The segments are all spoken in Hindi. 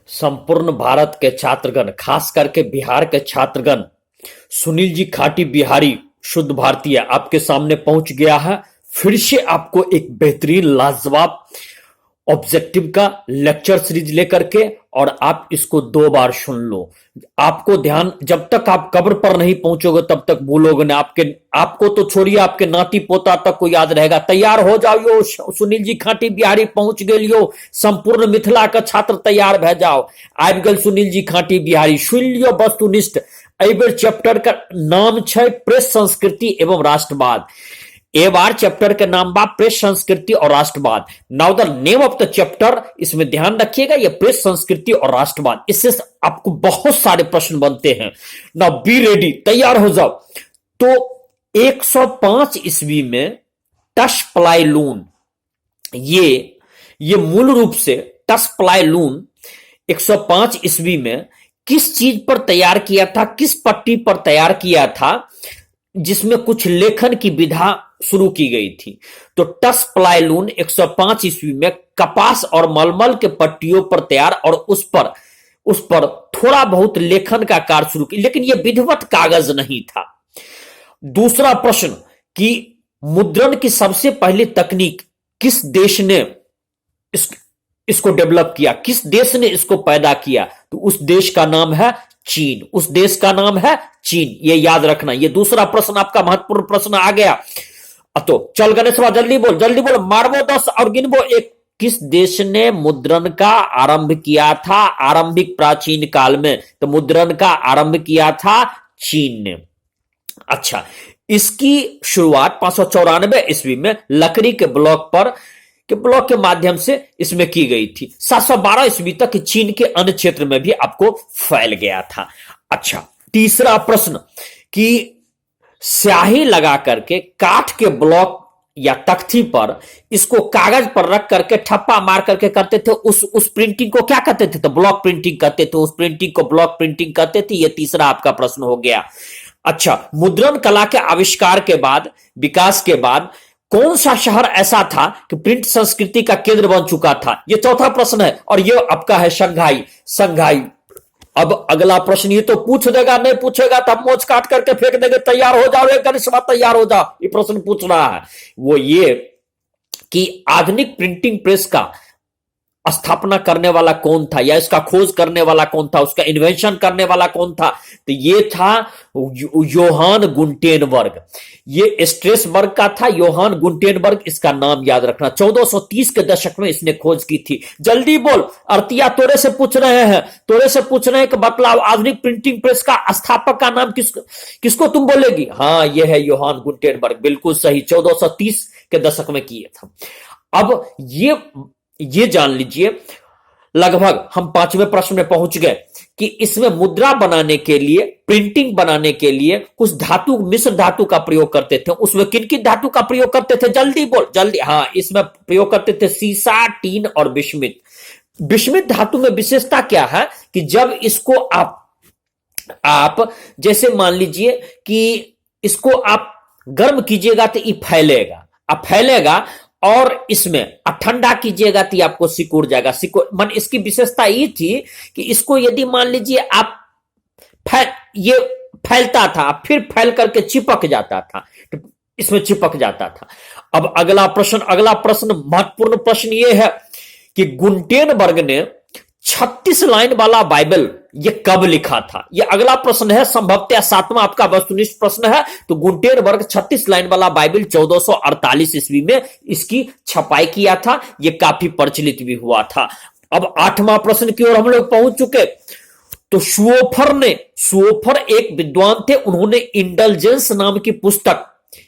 संपूर्ण भारत के छात्रगण, खास करके बिहार के छात्रगण, सुनील जी खाटी बिहारी शुद्ध भारतीय आपके सामने पहुंच गया है। फिर से आपको एक बेहतरीन लाजवाब ऑब्जेक्टिव का लेक्चर सीरीज लेकर के, और आप इसको 2 बार सुन लो। आपको ध्यान, जब तक आप कब्र पर नहीं पहुंचोगे तब तक भूलोगे ना। आपको तो छोड़िए, आपके नाती पोता तक को याद रहेगा। तैयार हो जाओ, सुनील जी खाटी बिहारी पहुंच गेलियो। संपूर्ण मिथिला का छात्र तैयार भे जाओ। आबि गेल सुनील जी खाटी बिहारी। सुन लियो वस्तुनिष्ठ। एहि बेर चैप्टर का नाम छै प्रेस संस्कृति एवं राष्ट्रवाद। ए बार चैप्टर के नाम बा प्रेस संस्कृति और राष्ट्रवाद। Now the name of the chapter, इसमें ध्यान रखिएगा, ये प्रेस संस्कृति और राष्ट्रवाद। इससे आपको बहुत सारे प्रश्न बनते हैं। नाउ बी रेडी, तैयार हो जाओ। तो 105 ईस्वी में टसप्लाइलून, ये मूल रूप से टसप्लाइलून 105 ईस्वी में किस चीज पर तैयार किया था, किस पट्टी पर तैयार किया था, जिसमें कुछ लेखन की विधा शुरू की गई थी। तो टसप्लाइलून 105 ईस्वी में कपास और मलमल के पट्टियों पर तैयार, और उस पर थोड़ा बहुत लेखन का कार्य शुरू किया, लेकिन यह विधिवत कागज नहीं था। दूसरा प्रश्न कि मुद्रण की सबसे पहली तकनीक किस देश ने इसको डेवलप किया, किस देश ने इसको पैदा किया? तो उस देश का नाम है चीन। उस देश का नाम है चीन, ये याद रखना। ये दूसरा प्रश्न आपका महत्वपूर्ण प्रश्न आ गया। तो चल गणेश, जल्दी बोल, मारबो 10 और गिनबो 1। किस देश ने मुद्रण का आरंभ किया था आरंभिक प्राचीन काल में? तो मुद्रण का आरंभ किया था चीन ने। अच्छा, इसकी शुरुआत 594 ईस्वी में लकड़ी के ब्लॉक के माध्यम से इसमें की गई थी। 712 ईस्वी तक चीन के अन्य क्षेत्र में भी आपको फैल गया था। अच्छा, तीसरा प्रश्न कि स्याही लगा करके काठ के ब्लॉक या तख्ती पर इसको कागज पर रख करके ठप्पा मार करके करते थे, उस प्रिंटिंग को क्या कहते थे? तो ब्लॉक प्रिंटिंग कहते थे। उस प्रिंटिंग को ब्लॉक प्रिंटिंग कहते थे। यह तीसरा आपका प्रश्न हो गया। अच्छा, मुद्रण कला के आविष्कार के बाद, विकास के बाद कौन सा शहर ऐसा था कि प्रिंट संस्कृति का केंद्र बन चुका था? यह चौथा प्रश्न है, और यह आपका है संघाई। अब अगला प्रश्न ये तो पूछ देगा, नहीं पूछेगा तब मोच काट करके फेंक देंगे। तैयार हो जाओ, एक गणेश, तैयार हो जाओ। ये प्रश्न पूछ रहा है वो ये कि आधुनिक प्रिंटिंग प्रेस का स्थापना करने वाला कौन था, या इसका खोज करने वाला कौन था, उसका इन्वेंशन करने वाला कौन था? तो ये था योहान गुटेनबर्ग। ये स्ट्रेसबर्ग का था, योहान गुटेनबर्ग इसका नाम याद रखना। 1430 के दशक में इसने खोज की थी। जल्दी बोल, अर्तिया तोरे से पूछ रहे हैं कि बतलाओ आधुनिक प्रिंटिंग प्रेस का स्थापक का नाम किसको तुम बोलेगी? हाँ, यह है योहान गुटेनबर्ग, बिल्कुल सही। 1430 के दशक में किए था। अब ये जान लीजिए, लगभग हम 5वें प्रश्न में पहुंच गए कि इसमें मुद्रा बनाने के लिए, प्रिंटिंग बनाने के लिए कुछ धातु, मिश्र धातु का प्रयोग करते थे। उसमें किन धातु का प्रयोग करते थे? जल्दी बोल, जल्दी। हाँ, इसमें प्रयोग करते थे सीसा, टीन और बिस्मिथ। बिस्मिथ धातु में विशेषता क्या है कि जब इसको आप जैसे मान लीजिए कि इसको आप गर्म कीजिएगा तो ये फैलेगा, और इसमें ठंडा कीजिएगा तो आपको सिकुड़ जाएगा। मन इसकी विशेषता ये थी कि इसको यदि मान लीजिए आप ये फैलता था, फिर फैल करके चिपक जाता था, तो इसमें चिपक जाता था। अब अगला प्रश्न महत्वपूर्ण प्रश्न ये है कि गुटेनबर्ग ने 36 लाइन वाला बाइबल ये कब लिखा था? ये अगला प्रश्न है, संभवतः 7वां आपका वस्तुनिष्ठ प्रश्न है। तो गुटेनबर्ग 36 लाइन वाला बाइबल 1448 ईस्वी में इसकी छपाई किया था। ये काफी प्रचलित भी हुआ था। अब 8वां प्रश्न की ओर हम लोग पहुंच चुके। तो सुओफर एक विद्वान थे, उन्होंने इंडल्जेंस नाम की पुस्तक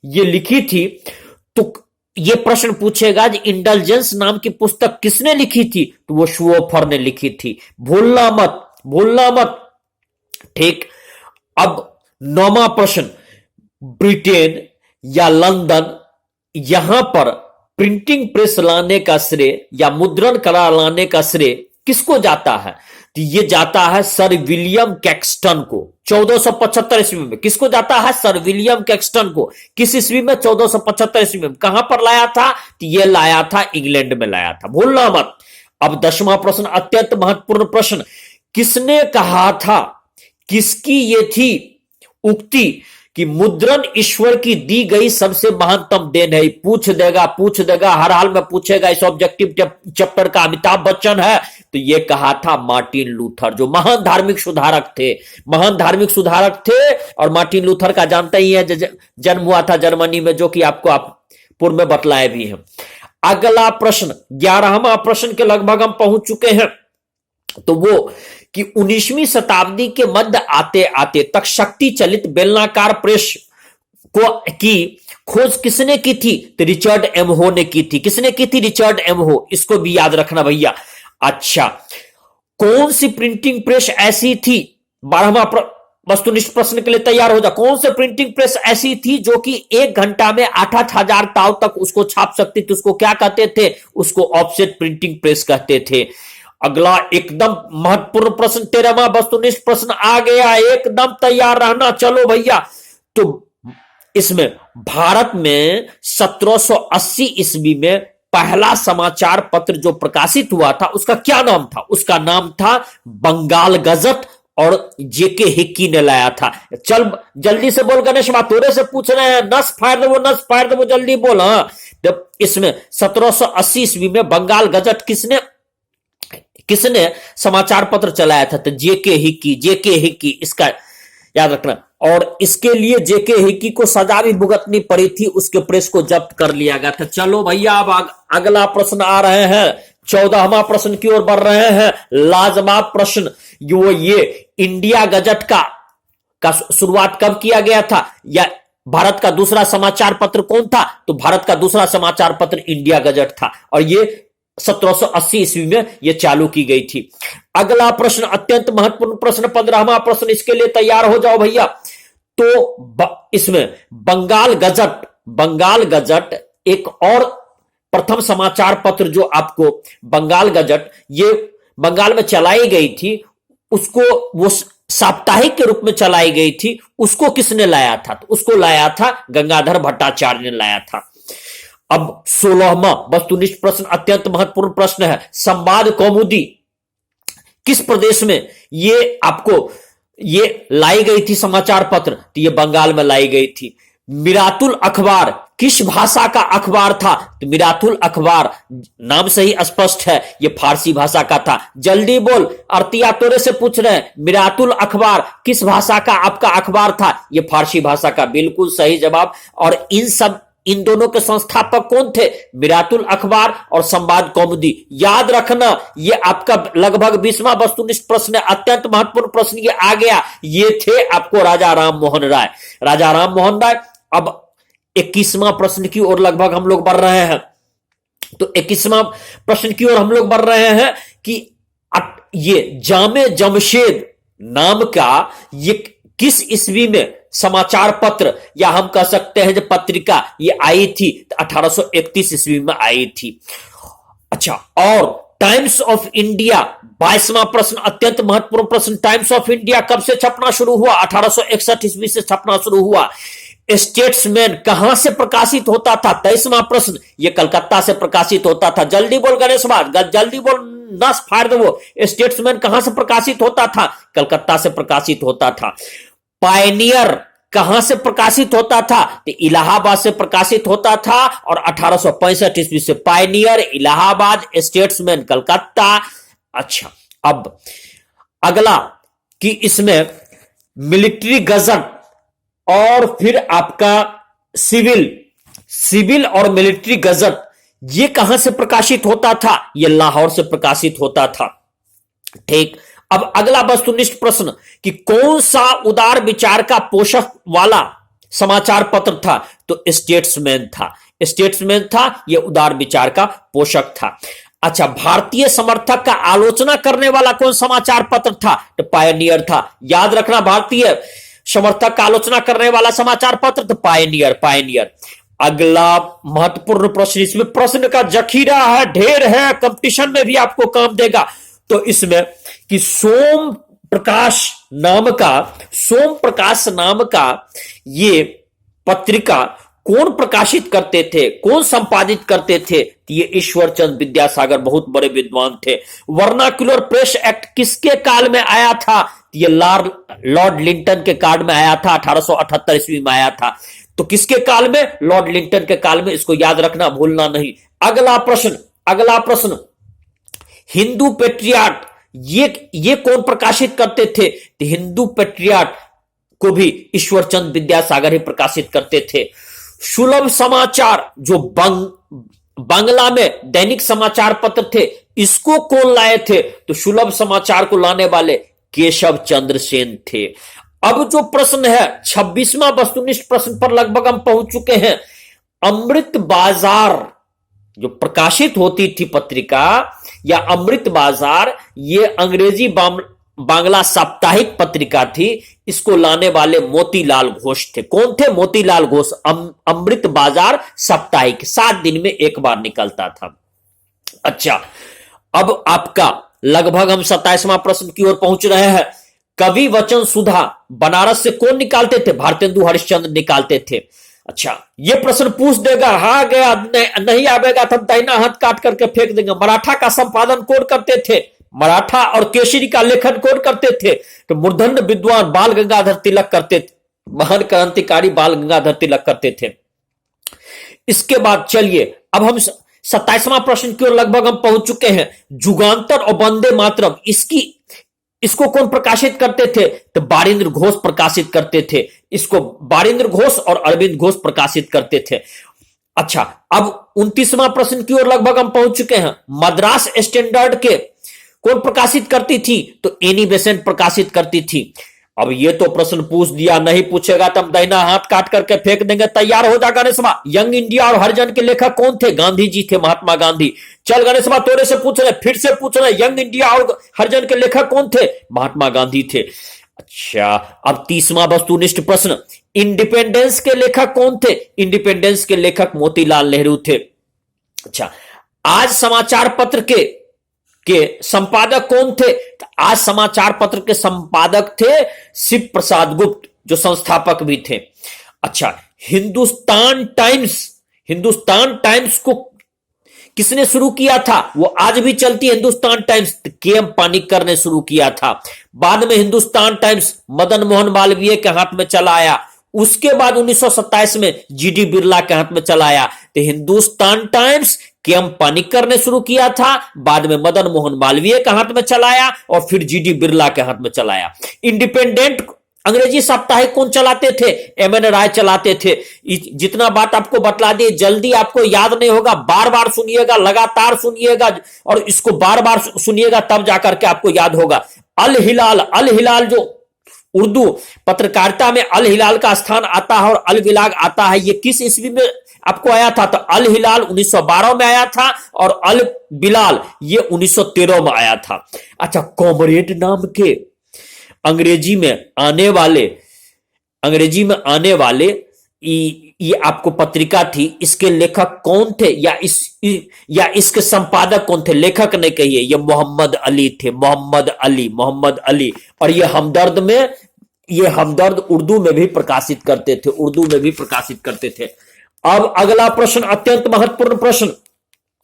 ये लिखी थी। तो ये प्रश्न पूछेगा कि इंडल्जेंस नाम की पुस्तक किसने लिखी थी? तो वो सुओफर ने लिखी थी। भूलना मत। ठीक। अब 9वां प्रश्न, ब्रिटेन या लंदन, यहां पर प्रिंटिंग प्रेस लाने का श्रेय या मुद्रण कला लाने का श्रेय किसको जाता है? तो ये जाता है सर विलियम कैक्सटन को। 1475 ईस्वी में किसको जाता है? सर विलियम कैक्सटन को। किस ईस्वी में? 1475 ईस्वी में। कहां पर लाया था? तो ये लाया था इंग्लैंड में लाया था, भूलना मत। अब 10वां प्रश्न अत्यंत महत्वपूर्ण प्रश्न, किसने कहा था, किसकी ये थी उक्ति कि मुद्रण ईश्वर की दी गई सबसे महानतम देन है? पूछ देगा, हर हाल में पूछेगा, इस ऑब्जेक्टिव चैप्टर का अमिताभ बच्चन है। तो ये कहा था मार्टिन लूथर, जो महान धार्मिक सुधारक थे, और मार्टिन लूथर का जानते ही है, जन्म हुआ था जर्मनी में, जो कि आपको आप पूर्व में बतलाए भी हैं। अगला प्रश्न 11वां प्रश्न के लगभग हम पहुंच चुके हैं। तो वो कि 19वीं शताब्दी के मध्य आते आते तक शक्ति चलित बेलनाकार प्रेस की खोज किसने की थी? तो रिचर्ड एमहो ने की थी। किसने की थी? रिचर्ड एमहो। इसको भी याद रखना भैया। अच्छा, कौन सी प्रिंटिंग प्रेस ऐसी थी? 12वां वस्तुनिष्ठ प्रश्न के लिए तैयार हो जा। कौन से प्रिंटिंग प्रेस ऐसी थी जो कि 1 घंटा में 8,000 ताव तक उसको छाप सकती थी? उसको क्या कहते थे? उसको ऑफसेट प्रिंटिंग प्रेस कहते थे। अगला एकदम महत्वपूर्ण प्रश्न 13वां वस्तुनिष्ठ प्रश्न आ गया, एकदम तैयार रहना। चलो भैया, तो इसमें भारत में 1780 ईस्वी में पहला समाचार पत्र जो प्रकाशित हुआ था उसका क्या नाम था? उसका नाम था बंगाल गजट, और जेके हिक्की ने लाया था। चल जल्दी से बोल गणेश, बात तोरे से पूछ रहे हैं, नस फाड़ दो, जल्दी बोल। हाँ, इसमें 1780 ईस्वी में बंगाल गजट किसने समाचार पत्र चलाया था? तो जेके हिक्की, इसका याद रखना। और इसके लिए जेके हिक्की को सजा भी भुगतनी पड़ी थी, उसके प्रेस को जब्त कर लिया गया था। चलो भैया, अब अगला प्रश्न आ रहे हैं, 14वां प्रश्न की ओर बढ़ रहे हैं। लाजवाब प्रश्न, ये इंडिया गजट का शुरुआत कब किया गया था, या भारत का दूसरा समाचार पत्र कौन था? तो भारत का दूसरा समाचार पत्र इंडिया गजट था, और ये 1780 ईस्वी में यह चालू की गई थी। अगला प्रश्न अत्यंत महत्वपूर्ण प्रश्न, 15वां प्रश्न, इसके लिए तैयार हो जाओ भैया। तो इसमें बंगाल गजट एक और प्रथम समाचार पत्र जो आपको बंगाल गजट ये बंगाल में चलाई गई थी, उसको वो साप्ताहिक के रूप में चलाई गई थी, उसको किसने लाया था? तो उसको लाया था गंगाधर भट्टाचार्य ने लाया था। अब 16वां वस्तुनिष्ठ प्रश्न अत्यंत महत्वपूर्ण प्रश्न है, संवाद कौमुदी किस प्रदेश में ये लाई गई थी समाचार पत्र? तो ये बंगाल में लाई गई थी। मिरातुल अखबार किस भाषा का अखबार था? तो मिरातुल अखबार, नाम से ही स्पष्ट है, ये फारसी भाषा का था। जल्दी बोल, अर्तिया तोरे से पूछ रहे हैं, मिरातुल अखबार किस भाषा का आपका अखबार था? ये फारसी भाषा का, बिल्कुल सही जवाब। और इन दोनों के संस्थापक कौन थे? मिरातुल अखबार और संवाद कौमुदी। याद रखना, ये आपका लगभग 20वां वस्तुनिष्ठ प्रश्न है, अत्यंत महत्वपूर्ण प्रश्न ये आ गया। ये थे आपको राजा राम मोहन राय। अब 21वां प्रश्न की ओर लगभग हम लोग बढ़ रहे हैं। तो 21वां प्रश्न की ओर हम लोग बढ़ रहे हैं कि ये जामे जमशेद नाम का ये किस ईस्वी में समाचार पत्र, या हम कह सकते हैं जो पत्रिका ये आई थी? 1831 ईस्वी में आई थी। अच्छा, और टाइम्स ऑफ इंडिया 22वां प्रश्न अत्यंत महत्वपूर्ण प्रश्न, टाइम्स ऑफ इंडिया कब से छपना शुरू हुआ? 1861 ईस्वी से छपना शुरू हुआ। स्टेट्समैन कहां से प्रकाशित होता था? 23वां प्रश्न, ये कलकत्ता से प्रकाशित होता था। जल्दी बोल गणेश बात, जल्दी बोल, नस फाड़ दो। स्टेट्समैन कहां से प्रकाशित होता था? कलकत्ता से प्रकाशित होता था। पायनियर कहां से प्रकाशित होता था? तो इलाहाबाद से प्रकाशित होता था, और 1865 ईस्वी से पायनियर इलाहाबाद, स्टेट्समैन कलकत्ता। अच्छा, अब अगला कि इसमें मिलिट्री गजट और फिर आपका सिविल और मिलिट्री गजट ये कहां से प्रकाशित होता था? ये लाहौर से प्रकाशित होता था। ठीक, अब अगला वस्तुनिष्ठ प्रश्न कि कौन सा उदार विचार का पोषक वाला समाचार पत्र था? तो स्टेट्समैन था, यह उदार विचार का पोषक था। अच्छा, भारतीय समर्थक का आलोचना करने वाला कौन समाचार पत्र था? तो पायनियर था। याद रखना, भारतीय समर्थक का आलोचना करने वाला समाचार पत्र तो पायनियर। अगला महत्वपूर्ण प्रश्न, इसमें प्रश्न का जखीरा है, ढेर है, कंपटीशन में भी आपको काम देगा। तो इसमें कि सोम प्रकाश नाम का ये पत्रिका कौन प्रकाशित करते थे, कौन संपादित करते थे? तो ये ईश्वर चंद्र विद्यासागर बहुत बड़े विद्वान थे। वर्नाक्युलर प्रेस एक्ट किसके काल में आया था? तो ये लॉर्ड लिंटन के काल में आया था, 1878 ईस्वी में आया था। तो किसके काल में? लॉर्ड लिंटन के काल में। इसको याद रखना, भूलना नहीं। अगला प्रश्न, हिंदू पेट्रियाट ये कौन प्रकाशित करते थे? तो हिंदू पेट्रियाट को भी ईश्वर चंद्र विद्यासागर ही प्रकाशित करते थे। सुलभ समाचार जो बांग्ला में दैनिक समाचार पत्र थे, इसको कौन लाए थे? तो सुलभ समाचार को लाने वाले केशव चंद्र सेन थे। अब जो प्रश्न है 26वां वस्तुनिष्ठ प्रश्न पर लगभग हम पहुंच चुके हैं। अमृत बाजार जो प्रकाशित होती थी पत्रिका या अमृत बाजार, ये अंग्रेजी बांग्ला साप्ताहिक पत्रिका थी। इसको लाने वाले मोतीलाल घोष थे। कौन थे? मोतीलाल घोष। अमृत बाजार साप्ताहिक 7 दिन में एक बार निकलता था। अच्छा, अब आपका लगभग हम 27वां प्रश्न की ओर पहुंच रहे हैं। कवि वचन सुधा बनारस से कौन निकालते थे? भारतेंदु हरिश्चंद्र निकालते थे। अच्छा, ये प्रश्न पूछ देगा, हाँ गया, नहीं आवेगा तो दाहिना हाथ काट करके फेंक देंगे। मराठा का संपादन कौन करते थे? मराठा और केसरी का लेखन कौन करते थे? तो मूर्धन्य विद्वान बाल गंगाधर तिलक करते थे। महान क्रांतिकारी बाल गंगाधर तिलक करते थे। इसके बाद चलिए अब हम 27वां प्रश्न की ओर लगभग हम पहुंच चुके हैं। जुगांतर और वंदे मातरम इसको कौन प्रकाशित करते थे? तो बारिंद्र घोष प्रकाशित करते थे। इसको बारिंद्र घोष और अरविंद घोष प्रकाशित करते थे। अच्छा, अब 29वां प्रश्न की ओर लगभग हम पहुंच चुके हैं। मद्रास स्टैंडर्ड के कौन प्रकाशित करती थी? तो एनी बेसेंट प्रकाशित करती थी। अब ये तो प्रश्न पूछ दिया, नहीं पूछेगा तो हम दाहिना हाथ काट करके फेंक देंगे। तैयार हो जा गणेशवा। यंग इंडिया और हरिजन के लेखक कौन थे? गांधी जी थे, महात्मा गांधी। चल गणेशवा, तोरे से पूछ रहे, फिर से पूछ रहे, यंग इंडिया और हरिजन के लेखक कौन थे? महात्मा गांधी थे। अच्छा, अब 30वां वस्तुनिष्ठ प्रश्न, इंडिपेंडेंस के लेखक कौन थे? इंडिपेंडेंस के लेखक मोतीलाल नेहरू थे। अच्छा, आज समाचार पत्र के संपादक कौन थे? आज समाचार पत्र के संपादक थे शिव प्रसाद गुप्त, जो संस्थापक भी थे। अच्छा, हिंदुस्तान टाइम्स को किसने शुरू किया था? वो आज भी चलती है हिंदुस्तान टाइम्स, के.एम. पानिक्कर ने शुरू किया था। बाद में हिंदुस्तान टाइम्स मदन मोहन मालवीय के हाथ में चला आया। उसके बाद 1927 में जीडी बिरला के हाथ में चला आया। तो हिंदुस्तान टाइम्स के.एम. पानिक्कर ने शुरू किया था, बाद में मदन मोहन मालवीय के हाथ में चलाया और फिर जीडी बिरला के हाथ में चलाया। इंडिपेंडेंट अंग्रेजी साप्ताहिक कौन चलाते थे? एम.एन. राय चलाते थे। जितना बात आपको बतला दी, जल्दी आपको याद नहीं होगा, बार बार सुनिएगा, लगातार सुनिएगा और इसको बार बार सुनिएगा, तब जाकर के आपको याद होगा। अल हिलाल जो उर्दू पत्रकारिता में अल हिलाल का स्थान आता है और अल बिलाग आता है, ये किस ईस्वी में आपको आया था? तो अल हिलाल 1912 में आया था और अल बिलाल ये 1913 में आया था। अच्छा, कॉमरेड नाम के अंग्रेजी में आने वाले ये आपको पत्रिका थी, इसके लेखक कौन थे या इसके संपादक कौन थे? लेखक नहीं कहिए, ये मोहम्मद अली थे, मोहम्मद अली। और ये हमदर्द उर्दू में भी प्रकाशित करते थे। अब अगला प्रश्न, अत्यंत महत्वपूर्ण प्रश्न,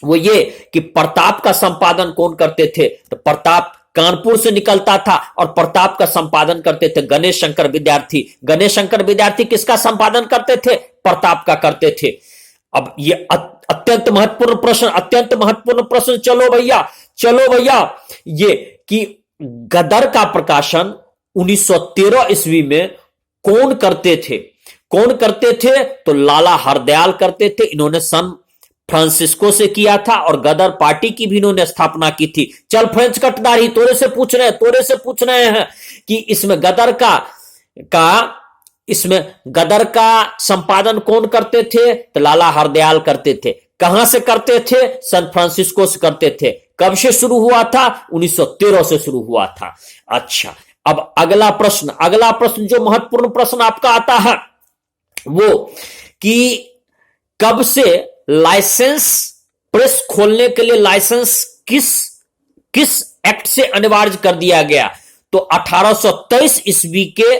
वो ये कि प्रताप का संपादन कौन करते थे? तो प्रताप कानपुर से निकलता था और प्रताप का संपादन करते थे गणेश शंकर विद्यार्थी। किसका संपादन करते थे? प्रताप का करते थे। अब ये अत्यंत महत्वपूर्ण प्रश्न। चलो भैया, ये कि गदर का प्रकाशन 1913 ईस्वी में कौन करते थे? तो लाला हरदयाल करते थे। इन्होंने सन फ्रांसिस्को से किया था और गदर पार्टी की भी इन्होंने स्थापना की थी। चल फ्रेंच कटदारी, तोरे से पूछ रहे हैं कि इसमें गदर का संपादन कौन करते थे? तो लाला हरदयाल करते थे। कहां से करते थे? सन फ्रांसिस्को से करते थे। कब से शुरू हुआ था? 1913 से शुरू हुआ था। अच्छा, अब अगला प्रश्न जो महत्वपूर्ण प्रश्न आपका आता है, वो कि कब से लाइसेंस प्रेस खोलने के लिए लाइसेंस किस एक्ट से अनिवार्य कर दिया गया? तो 1823 ईस्वी के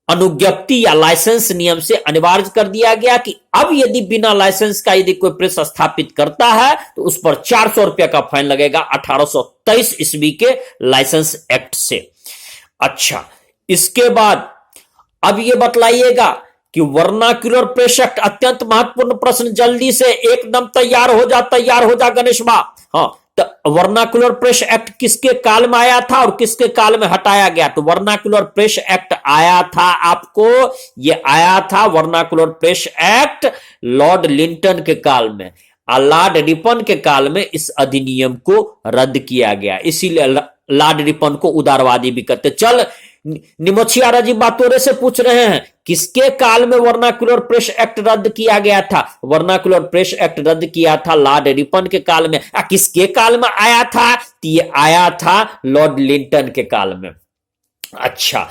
अनुज्ञप्ति या लाइसेंस नियम से अनिवार्य कर दिया गया कि अब यदि बिना लाइसेंस का यदि कोई प्रेस स्थापित करता है तो उस पर 400 रुपया का फाइन लगेगा 1823 ईस्वी के लाइसेंस एक्ट से। अच्छा, इसके बाद अब यह बतलाइएगा कि वर्नाक्यूलर प्रेस एक्ट, अत्यंत महत्वपूर्ण प्रश्न, जल्दी से एकदम तैयार हो जा गणेश बा। हाँ, तो वर्नाक्यूलर प्रेस एक्ट किसके काल में आया था और किसके काल में हटाया गया? तो वर्नाक्यूलर प्रेस एक्ट आया था आपको, ये आया था vernacular press act Lord Linton के काल में। लॉर्ड रिपन के काल में इस अधिनियम को रद्द किया गया, इसीलिए लॉर्ड रिपन को उदारवादी भी कहते। चल निमोछिया राजी बातोरे से पूछ रहे हैं किसके काल में वर्नाक्यूलर प्रेस एक्ट रद्द किया गया था? वर्नाक्यूलर प्रेस एक्ट रद्द किया था लॉर्ड रिपन के काल में। किसके काल में आया था? तो ये आया था लॉर्ड लिंटन के काल में। अच्छा,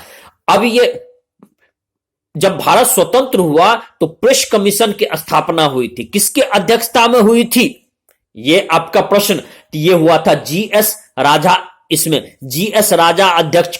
अब ये जब भारत स्वतंत्र हुआ तो प्रेस कमीशन की स्थापना हुई थी, किसके अध्यक्षता में हुई थी? ये आपका प्रश्न। तो ये हुआ था जीएस राजा, इसमें जीएस राजा अध्यक्ष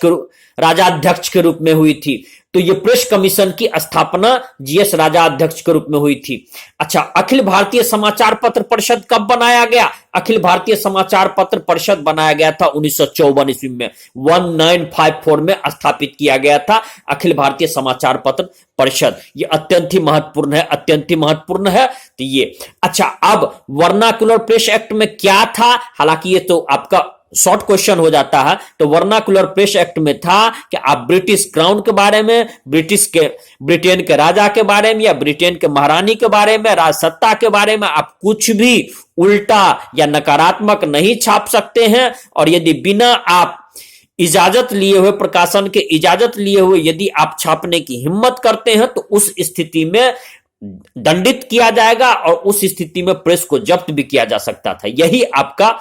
के रूप में हुई थी। तो ये प्रेस कमीशन की स्थापना जीएस राजा अध्यक्ष के रूप में हुई थी। अच्छा, अखिल भारतीय समाचार पत्र परिषद कब बनाया गया? अखिल भारतीय समाचार पत्र परिषद बनाया गया था 1954 ईस्वी में, 1954 में स्थापित किया गया था अखिल भारतीय समाचार पत्र परिषद। ये अत्यंत ही महत्वपूर्ण है। तो ये अच्छा, अब वर्नाक्यूलर प्रेस एक्ट में क्या था? हालांकि ये तो आपका शॉर्ट क्वेश्चन हो जाता है। तो वर्नाक्यूलर प्रेस एक्ट में था कि आप ब्रिटिश क्राउन के बारे में, ब्रिटेन के राजा के बारे में या ब्रिटेन के महारानी के बारे में, राजसत्ता के बारे में आप कुछ भी उल्टा या नकारात्मक नहीं छाप सकते हैं। और यदि बिना आप इजाजत लिए हुए, प्रकाशन के इजाजत लिए हुए यदि आप छापने की हिम्मत करते हैं तो उस स्थिति में दंडित किया जाएगा और उस स्थिति में प्रेस को जब्त भी किया जा सकता था। यही आपका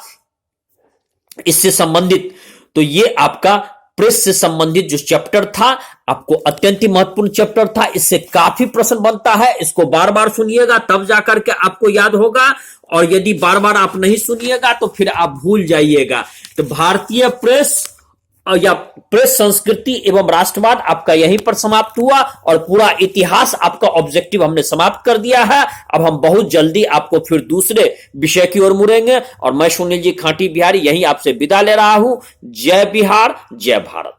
इससे संबंधित, तो ये आपका प्रेस से संबंधित जो चैप्टर था आपको अत्यंत ही महत्वपूर्ण चैप्टर था। इससे काफी प्रश्न बनता है, इसको बार बार सुनिएगा तब जाकर के आपको याद होगा, और यदि बार बार आप नहीं सुनिएगा तो फिर आप भूल जाइएगा। तो भारतीय प्रेस या प्रेस संस्कृति एवं राष्ट्रवाद आपका यहीं पर समाप्त हुआ और पूरा इतिहास आपका ऑब्जेक्टिव हमने समाप्त कर दिया है। अब हम बहुत जल्दी आपको फिर दूसरे विषय की ओर मुड़ेंगे और मैं सुनील जी खाटी बिहारी यहीं आपसे विदा ले रहा हूं। जय बिहार, जय भारत।